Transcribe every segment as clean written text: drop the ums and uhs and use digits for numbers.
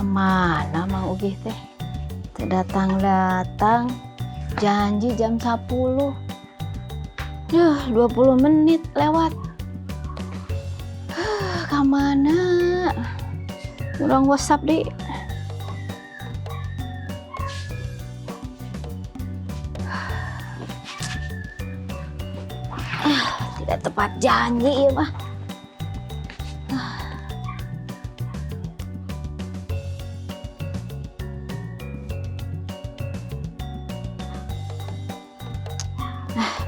Kemana Mang Ugih teh? Datang-datang, janji jam 10. 20 menit lewat. Kemana? Urang WhatsApp deh. Tidak tepat janji ya mah.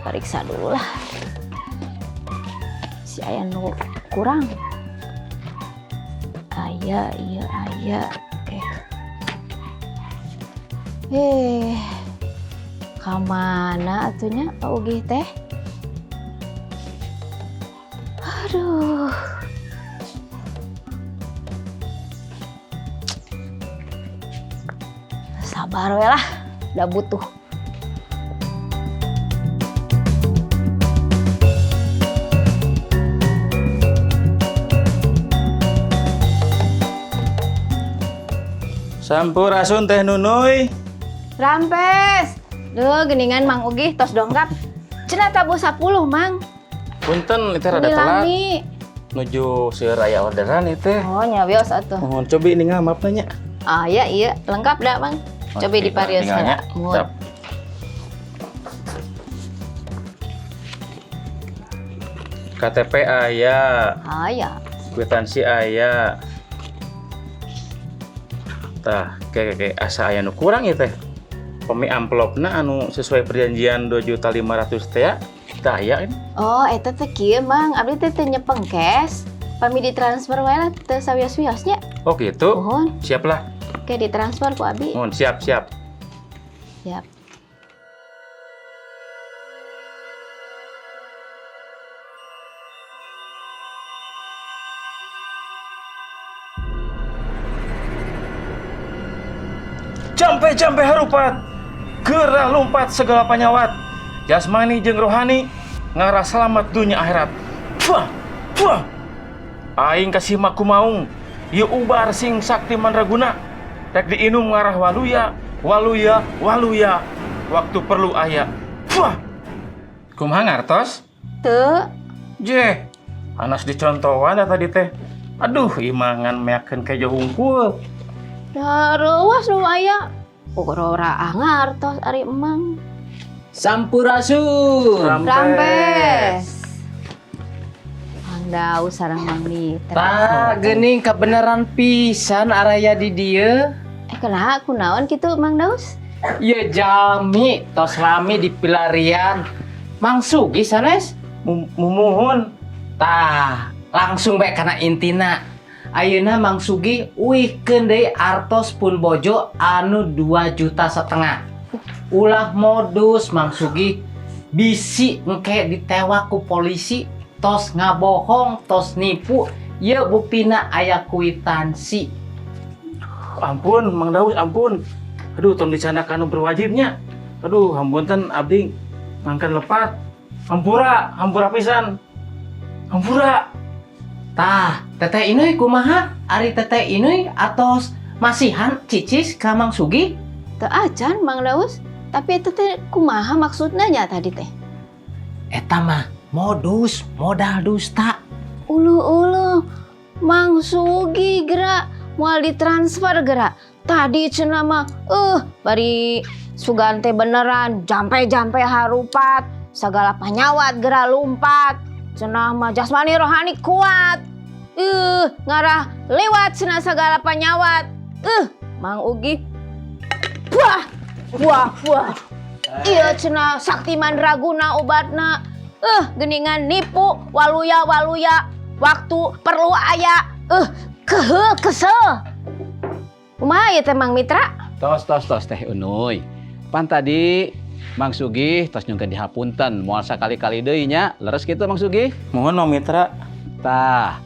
Periksa dulu lah. Si aya nu kurang. Aya, iya aya. Oke. Kamana atunya Pak Ugih teh? Aduh. Sabar we lah, udah butuh. Sampurasun Teh Nunuy. Rampes. Duh, geningan Mang Ugih tos dongkap. Cenah tabu 10, Mang. Punten itu rada telat. Nuju seueur aya orderan itu. Oh, nyawios atuh. Mohon cobi ini ngamap nanya. Ah, iya, lengkap dah, Mang. Cobi di parios heula. Siap. KTP aya. Aya. Kwitansi aya. Tah, kayak asa aya nu kurang ya teh. Pemi amplopna anu sesuai perjanjian 2.500.000 teh ya. Tah aya ini. Oh, eta teh kieu, Mang. Abdi teh nyepeng cash. Pami ditransfer wae lah teu sawios-wiosnya. Oh gitu. Mohon. Siap lah. Oke, ditransfer ku Abi. Mohon siap. Siap. Jampe harupat, gerah lompat segala panyawat, jasmani jeung rohani, ngarah selamat dunia akhirat. Puah. Aing kasih maku maung, ieu ubar sing sakti mandraguna, rek diinum ngarah waluya, waktu perlu aya. Puah. Kumaha ngartos? Teu. Jeh, anas dicontohan tadi teh. Aduh, imangan meakeun kejo hungkul. Da reuwas nu aya. Pokora ngartos ari emang. Sampurasun. Rampes. Mang Daus sareng Mang Mitra. Tah geuning kebenaran pisan araya di dieu. Kenapa kunaon kitu Mang Daus? Ieu jalmi tos rame di pilarian. Mang Sugi sanes? Muhun. Tah, langsung bae kana intina. Ayeuna Mang Sugi uihkeun deui artos pun bojo anu 2,5 juta. Ulah modus Mang Sugi bisi engke ditewak ku polisi tos ngabohong, tos nipu. Ieu buktina aya kwitansi. Ampun, Mang Daus, ampun. Aduh, tong dicandakan anu berwajibnya. Aduh, hampunten abdi ngangkat lepat. Hampura pisan. Hampura. Tah, teteh inuy kumaha? Ari teteh inuy atos masihan cicis ka Mang Sugi? Teu acan Mang Daus. Tapi itu teh kumaha maksudna nya tadi teh? Eta mah modus, modal dusta. Ulu Mang Sugi gerak moal ditransfer gerak. Tadi cenah mah bari sugan teh beneran jampe harupat, sagala panyawat gerak lumpat. Cenah mah jasmani rohani kuat. Ngarah lewat cenah segala panyawat. Mang Ugih. Wah. Iya cenah sakti mandraguna obatna. Geningan nipu waluya. Waktu perlu aya. Kesel. Kumaha ieu teh Mang Mitra? Tos teh Unuy. Pan tadi Mang Sugih tos nyungkeun dihapunten moal sakali-kali deui nya. Leres kitu Mang Sugih? Mohon Mang Mitra. Tah,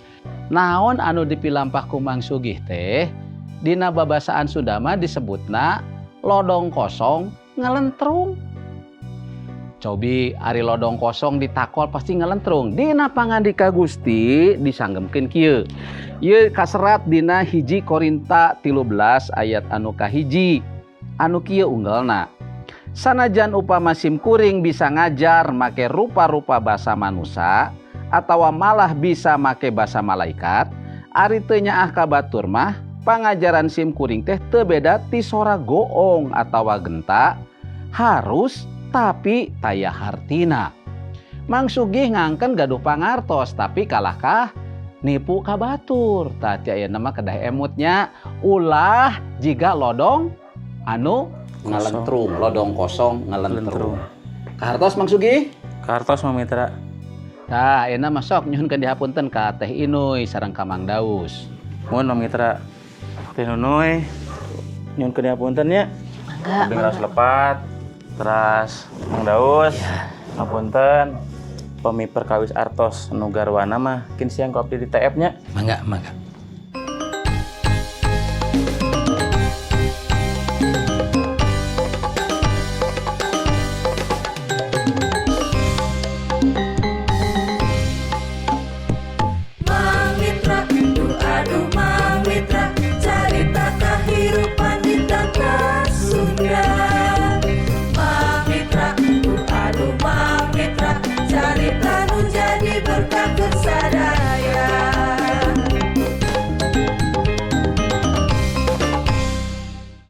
naon anu dipilampah ku Mang Sugih teh dina babasaan Sunda mah disebutna lodong kosong ngalentrung. Cobi ari lodong kosong ditakol pasti ngelentrung. Dina pangandika Gusti disanggemkeun kieu. Ieu kaserat dina 1 Korinta 13 ayat anu kahiji. Anu kieu unggalna. Sanajan upama sim kuring bisa ngajar make rupa-rupa basa manusia atawa malah bisa make basa malaikat, ari teu nyaah ka batur mah pangajaran sim kuring teh teu beda ti sora goong atawa genta, harus tapi taya hartina. Mang Sugih ngangken gaduh pangartos tapi kalahkah nipu ka batur. Tah aya nama kedah emutnya ulah jiga lodong anu ngalentrung, lodong kosong ngalentrung. Kahartos Mang Sugih? Kartos Mang Mitra. Tah ayeuna mah sok nyuhunkeun dihapunten ka Teh Inuy sareng ka Mang Daus. Mun Mang Mitra. Teh Nunuy. Nyuhunkeun dihapunten nya. Mangga. Dengan lepat. Teras Mang Daus. Hapunten. Pemi perkawis artos nu garwana mah kin siang kopi di TF nya. Mangga, mangga.